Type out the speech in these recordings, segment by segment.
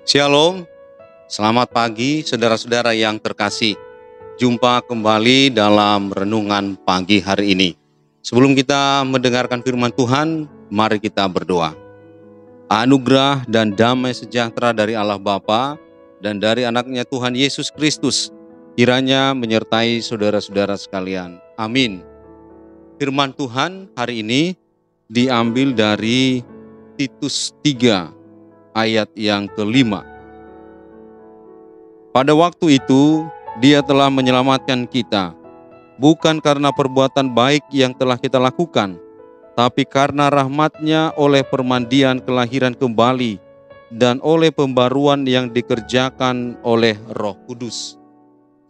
Shalom, selamat pagi saudara-saudara yang terkasih. Jumpa kembali dalam renungan pagi hari ini. Sebelum kita mendengarkan firman Tuhan, mari kita berdoa. Anugerah dan damai sejahtera dari Allah Bapa dan dari anaknya Tuhan Yesus Kristus kiranya menyertai saudara-saudara sekalian. Amin. Firman Tuhan hari ini diambil dari Titus 3 ayat yang kelima. Pada waktu itu, Dia telah menyelamatkan kita, bukan karena perbuatan baik yang telah kita lakukan, tapi karena rahmat-Nya oleh permandian kelahiran kembali dan oleh pembaruan yang dikerjakan oleh Roh Kudus.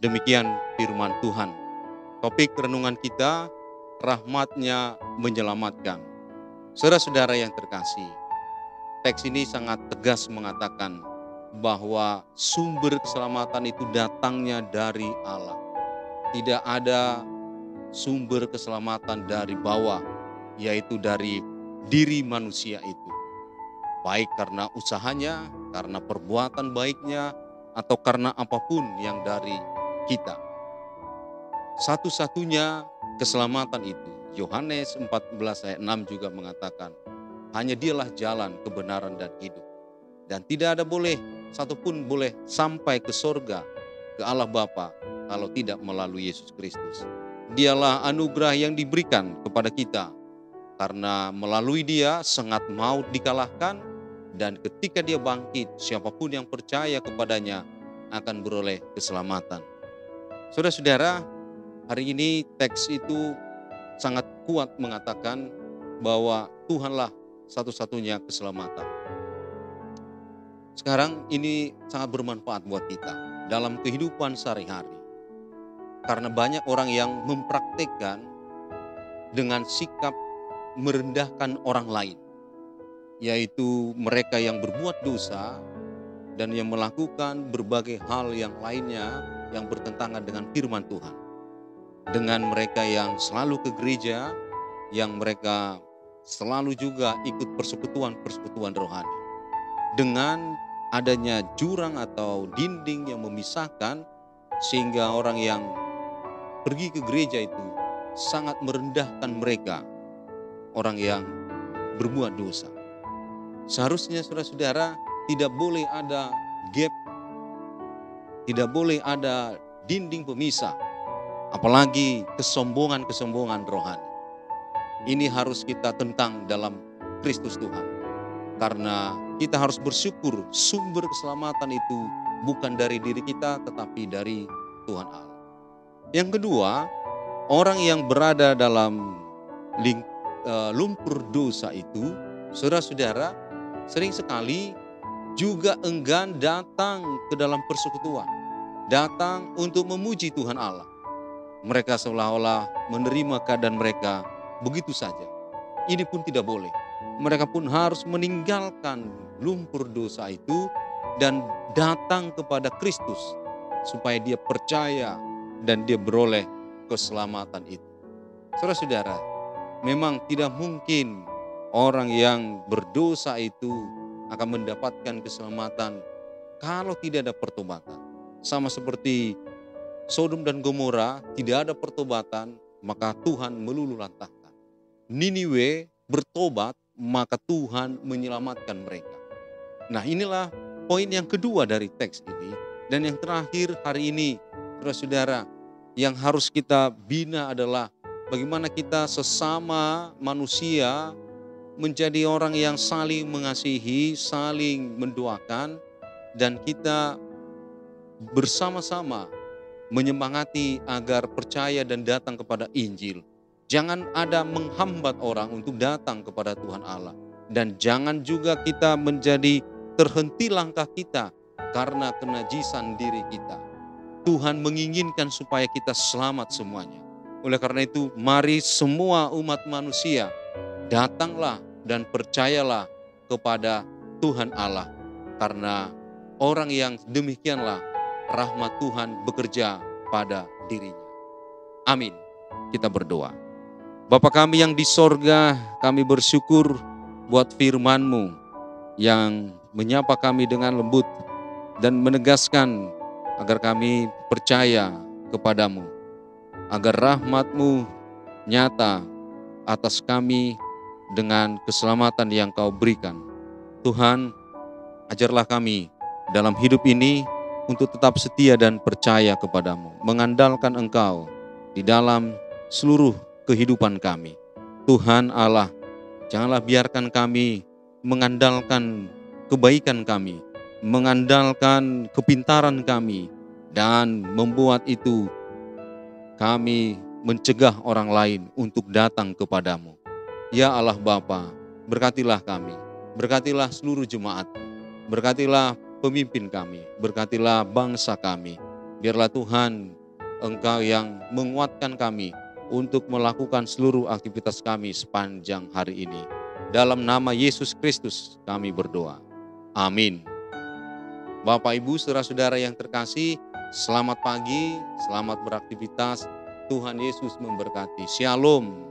Demikian firman Tuhan. Topik renungan kita, rahmat-Nya menyelamatkan. Saudara-saudara yang terkasih, teks ini sangat tegas mengatakan bahwa sumber keselamatan itu datangnya dari Allah. Tidak ada sumber keselamatan dari bawah, yaitu dari diri manusia itu. Baik karena usahanya, karena perbuatan baiknya, atau karena apapun yang dari kita. Satu-satunya keselamatan itu, Yohanes 14 ayat 6 juga mengatakan, hanya Dialah jalan, kebenaran, dan hidup. Dan tidak ada satupun boleh sampai ke sorga, ke Allah Bapa, kalau tidak melalui Yesus Kristus. Dialah anugerah yang diberikan kepada kita, karena melalui Dia sengat maut dikalahkan, dan ketika Dia bangkit, siapapun yang percaya kepadanya akan beroleh keselamatan. Saudara-saudara, hari ini teks itu sangat kuat mengatakan bahwa Tuhanlah satu-satunya keselamatan. Sekarang ini sangat bermanfaat buat kita dalam kehidupan sehari-hari. Karena banyak orang yang mempraktikkan dengan sikap merendahkan orang lain. Yaitu mereka yang berbuat dosa dan yang melakukan berbagai hal yang lainnya yang bertentangan dengan firman Tuhan. Dengan mereka yang selalu ke gereja, yang mereka selalu juga ikut persekutuan-persekutuan rohani. Dengan adanya jurang atau dinding yang memisahkan, sehingga orang yang pergi ke gereja itu sangat merendahkan mereka, orang yang berbuat dosa. Seharusnya saudara-saudara tidak boleh ada gap, tidak boleh ada dinding pemisah, apalagi kesombongan-kesombongan rohani. Ini harus kita tentang dalam Kristus Tuhan. Karena kita harus bersyukur sumber keselamatan itu bukan dari diri kita tetapi dari Tuhan Allah. Yang kedua, orang yang berada dalam lumpur dosa itu, saudara-saudara, sering sekali juga enggan datang ke dalam persekutuan. Datang untuk memuji Tuhan Allah. Mereka seolah-olah menerima keadaan mereka begitu saja. Ini pun tidak boleh. Mereka pun harus meninggalkan lumpur dosa itu dan datang kepada Kristus supaya dia percaya dan dia beroleh keselamatan itu. Saudara-saudara, memang tidak mungkin orang yang berdosa itu akan mendapatkan keselamatan kalau tidak ada pertobatan. Sama seperti Sodom dan Gomora, tidak ada pertobatan, maka Tuhan meluluhlantahkan. Niniwe bertobat, maka Tuhan menyelamatkan mereka. Nah, inilah poin yang kedua dari teks ini. Dan yang terakhir hari ini, saudara-saudara, yang harus kita bina adalah bagaimana kita sesama manusia menjadi orang yang saling mengasihi, saling mendoakan, dan kita bersama-sama menyemangati agar percaya dan datang kepada Injil. Jangan ada menghambat orang untuk datang kepada Tuhan Allah. Dan jangan juga kita menjadi terhenti langkah kita karena kenajisan diri kita. Tuhan menginginkan supaya kita selamat semuanya. Oleh karena itu, mari semua umat manusia datanglah dan percayalah kepada Tuhan Allah. Karena orang yang demikianlah rahmat Tuhan bekerja pada dirinya. Amin. Kita berdoa. Bapa kami yang di sorga, kami bersyukur buat firman-Mu yang menyapa kami dengan lembut. dan menegaskan agar kami percaya kepadamu, agar rahmat-Mu nyata atas kami dengan keselamatan yang Kau berikan. Tuhan, ajarlah kami dalam hidup ini untuk tetap setia dan percaya kepadamu, mengandalkan Engkau di dalam seluruh kehidupan kami. Tuhan Allah, janganlah biarkan kami mengandalkan kebaikan kami, mengandalkan kepintaran kami, dan membuat itu kami mencegah orang lain untuk datang kepadamu. Ya Allah Bapa, berkatilah kami, berkatilah seluruh jemaat, berkatilah pemimpin kami, berkatilah bangsa kami. Biarlah Tuhan, Engkau yang menguatkan kami untuk melakukan seluruh aktivitas kami sepanjang hari ini. Dalam nama Yesus Kristus kami berdoa. Amin. Bapak, Ibu, saudara-saudara yang terkasih, selamat pagi, selamat beraktivitas. Tuhan Yesus memberkati. Shalom.